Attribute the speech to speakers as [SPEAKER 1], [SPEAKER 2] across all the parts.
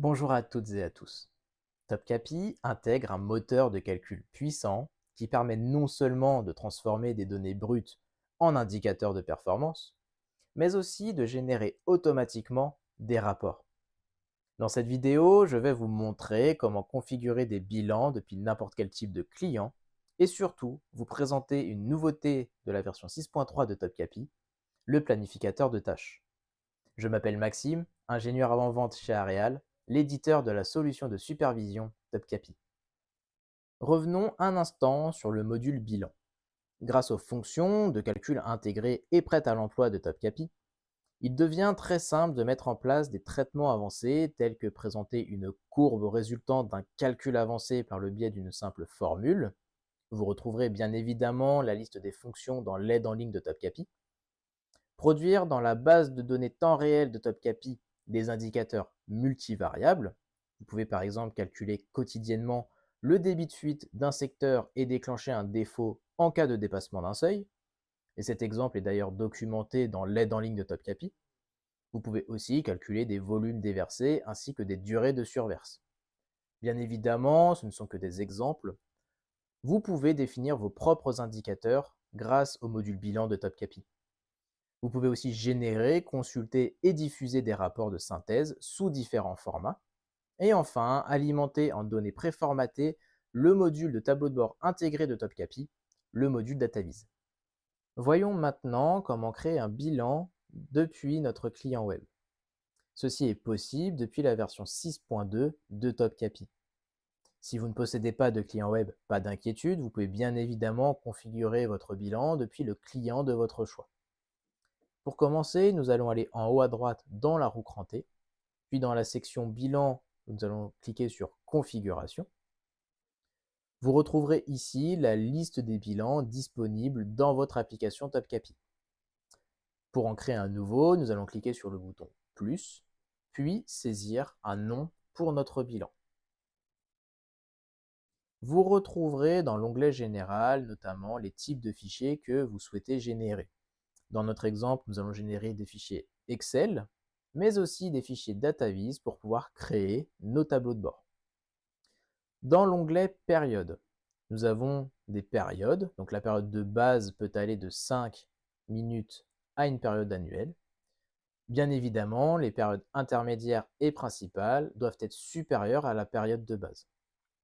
[SPEAKER 1] Bonjour à toutes et à tous. TopCapi intègre un moteur de calcul puissant qui permet non seulement de transformer des données brutes en indicateurs de performance, mais aussi de générer automatiquement des rapports. Dans cette vidéo, je vais vous montrer comment configurer des bilans depuis n'importe quel type de client et surtout vous présenter une nouveauté de la version 6.3 de TopCapi, le planificateur de tâches. Je m'appelle Maxime, ingénieur avant-vente chez Areal, l'éditeur de la solution de supervision TopCapi. Revenons un instant sur le module bilan. Grâce aux fonctions de calcul intégrées et prêtes à l'emploi de TopCapi, il devient très simple de mettre en place des traitements avancés tels que présenter une courbe résultant d'un calcul avancé par le biais d'une simple formule. Vous retrouverez bien évidemment la liste des fonctions dans l'aide en ligne de TopCapi. Produire dans la base de données temps réel de TopCapi des indicateurs multivariables. Vous pouvez par exemple calculer quotidiennement le débit de fuite d'un secteur et déclencher un défaut en cas de dépassement d'un seuil. Et cet exemple est d'ailleurs documenté dans l'aide en ligne de TopCapi. Vous pouvez aussi calculer des volumes déversés ainsi que des durées de surverse. Bien évidemment, ce ne sont que des exemples. Vous pouvez définir vos propres indicateurs grâce au module bilan de TopCapi. Vous pouvez aussi générer, consulter et diffuser des rapports de synthèse sous différents formats. Et enfin, alimenter en données préformatées le module de tableau de bord intégré de TopCapi, le module DataVis. Voyons maintenant comment créer un bilan depuis notre client web. Ceci est possible depuis la version 6.2 de TopCapi. Si vous ne possédez pas de client web, pas d'inquiétude, vous pouvez bien évidemment configurer votre bilan depuis le client de votre choix. Pour commencer, nous allons aller en haut à droite dans la roue crantée, puis dans la section bilan, nous allons cliquer sur configuration. Vous retrouverez ici la liste des bilans disponibles dans votre application TopCapi. Pour en créer un nouveau, nous allons cliquer sur le bouton plus, puis saisir un nom pour notre bilan. Vous retrouverez dans l'onglet général notamment les types de fichiers que vous souhaitez générer. Dans notre exemple, nous allons générer des fichiers Excel, mais aussi des fichiers DataVis pour pouvoir créer nos tableaux de bord. Dans l'onglet période, nous avons des périodes. Donc la période de base peut aller de 5 minutes à une période annuelle. Bien évidemment, les périodes intermédiaires et principales doivent être supérieures à la période de base.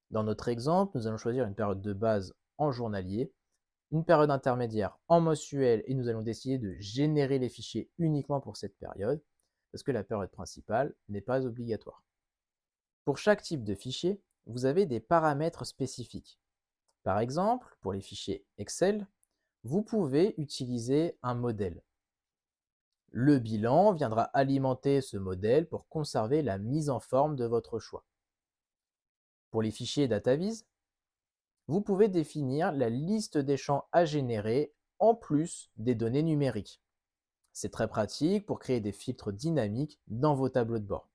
[SPEAKER 1] Dans notre exemple, nous allons choisir une période de base en journalier, une période intermédiaire en mensuel et nous allons décider de générer les fichiers uniquement pour cette période parce que la période principale n'est pas obligatoire. Pour chaque type de fichier, vous avez des paramètres spécifiques. Par exemple, pour les fichiers Excel, vous pouvez utiliser un modèle. Le bilan viendra alimenter ce modèle pour conserver la mise en forme de votre choix. Pour les fichiers DataVis, vous pouvez définir la liste des champs à générer en plus des données numériques. C'est très pratique pour créer des filtres dynamiques dans vos tableaux de bord.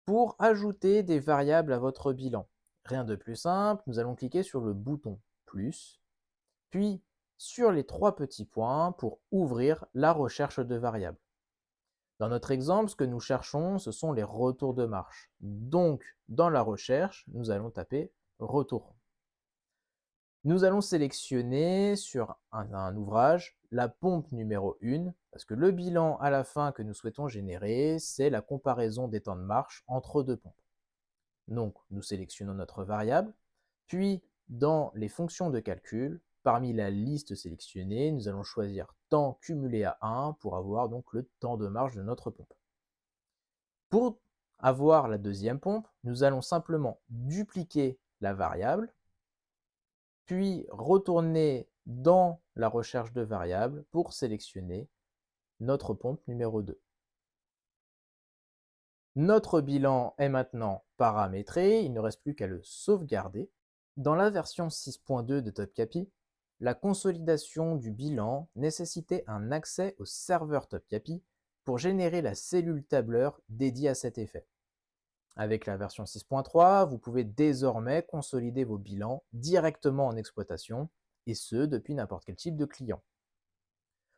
[SPEAKER 1] Pour ajouter des variables à votre bilan, rien de plus simple, nous allons cliquer sur le bouton plus, puis sur les trois petits points pour ouvrir la recherche de variables. Dans notre exemple, ce que nous cherchons, ce sont les retours de marche. Donc, dans la recherche, nous allons taper retour. Nous allons sélectionner sur un ouvrage la pompe numéro 1, parce que le bilan à la fin que nous souhaitons générer, c'est la comparaison des temps de marche entre deux pompes. Donc, nous sélectionnons notre variable, puis dans les fonctions de calcul, parmi la liste sélectionnée, nous allons choisir temps cumulé à 1 pour avoir donc le temps de marche de notre pompe. Pour avoir la deuxième pompe, nous allons simplement dupliquer la variable, puis retourner dans la recherche de variables pour sélectionner notre pompe numéro 2. Notre bilan est maintenant paramétré, il ne reste plus qu'à le sauvegarder. Dans la version 6.2 de TopCapi, la consolidation du bilan nécessitait un accès au serveur TopCapi pour générer la cellule tableur dédiée à cet effet. Avec la version 6.3, vous pouvez désormais consolider vos bilans directement en exploitation, et ce depuis n'importe quel type de client.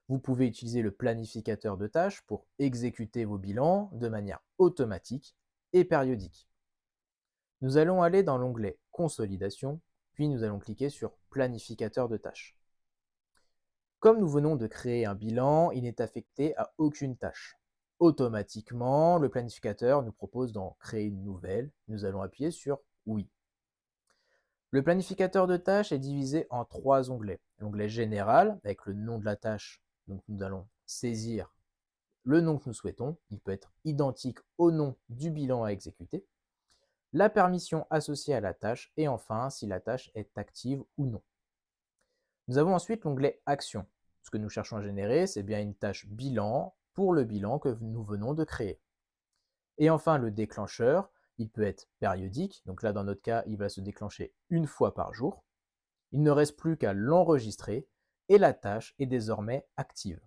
[SPEAKER 1] Vous pouvez utiliser le planificateur de tâches pour exécuter vos bilans de manière automatique et périodique. Nous allons aller dans l'onglet Consolidation, puis nous allons cliquer sur Planificateur de tâches. Comme nous venons de créer un bilan, il n'est affecté à aucune tâche. Automatiquement, le planificateur nous propose d'en créer une nouvelle. Nous allons appuyer sur Oui. Le planificateur de tâches est divisé en 3 onglets. L'onglet Général, avec le nom de la tâche, donc nous allons saisir le nom que nous souhaitons. Il peut être identique au nom du bilan à exécuter. La permission associée à la tâche et enfin si la tâche est active ou non. Nous avons ensuite l'onglet Action. Ce que nous cherchons à générer, c'est bien une tâche bilan pour le bilan que nous venons de créer. Et enfin, le déclencheur, il peut être périodique. Donc là, dans notre cas, il va se déclencher une fois par jour. Il ne reste plus qu'à l'enregistrer et la tâche est désormais active.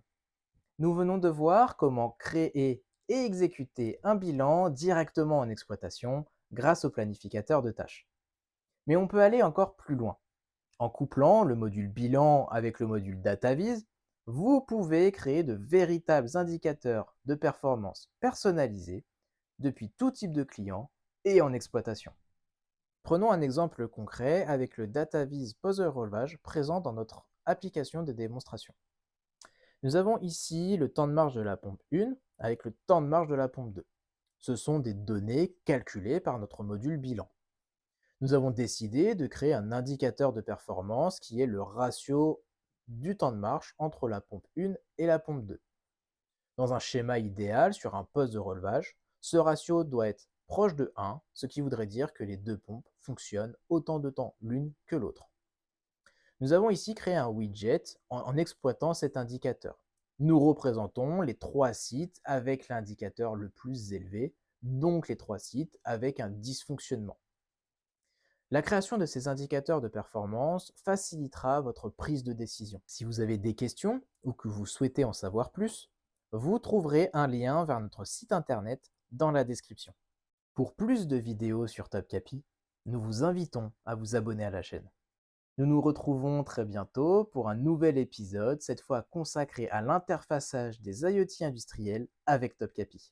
[SPEAKER 1] Nous venons de voir comment créer et exécuter un bilan directement en exploitation grâce au planificateur de tâches. Mais on peut aller encore plus loin. En couplant le module bilan avec le module DataVis, vous pouvez créer de véritables indicateurs de performance personnalisés depuis tout type de client et en exploitation. Prenons un exemple concret avec le DataVis Post-relevage présent dans notre application de démonstration. Nous avons ici le temps de marche de la pompe 1 avec le temps de marche de la pompe 2. Ce sont des données calculées par notre module bilan. Nous avons décidé de créer un indicateur de performance qui est le ratio du temps de marche entre la pompe 1 et la pompe 2. Dans un schéma idéal sur un poste de relevage, ce ratio doit être proche de 1, ce qui voudrait dire que les deux pompes fonctionnent autant de temps l'une que l'autre. Nous avons ici créé un widget en exploitant cet indicateur. Nous représentons les 3 sites avec l'indicateur le plus élevé, donc les 3 sites avec un dysfonctionnement. La création de ces indicateurs de performance facilitera votre prise de décision. Si vous avez des questions ou que vous souhaitez en savoir plus, vous trouverez un lien vers notre site internet dans la description. Pour plus de vidéos sur TopCapi, nous vous invitons à vous abonner à la chaîne. Nous nous retrouvons très bientôt pour un nouvel épisode, cette fois consacré à l'interfaçage des IoT industriels avec TopCapi.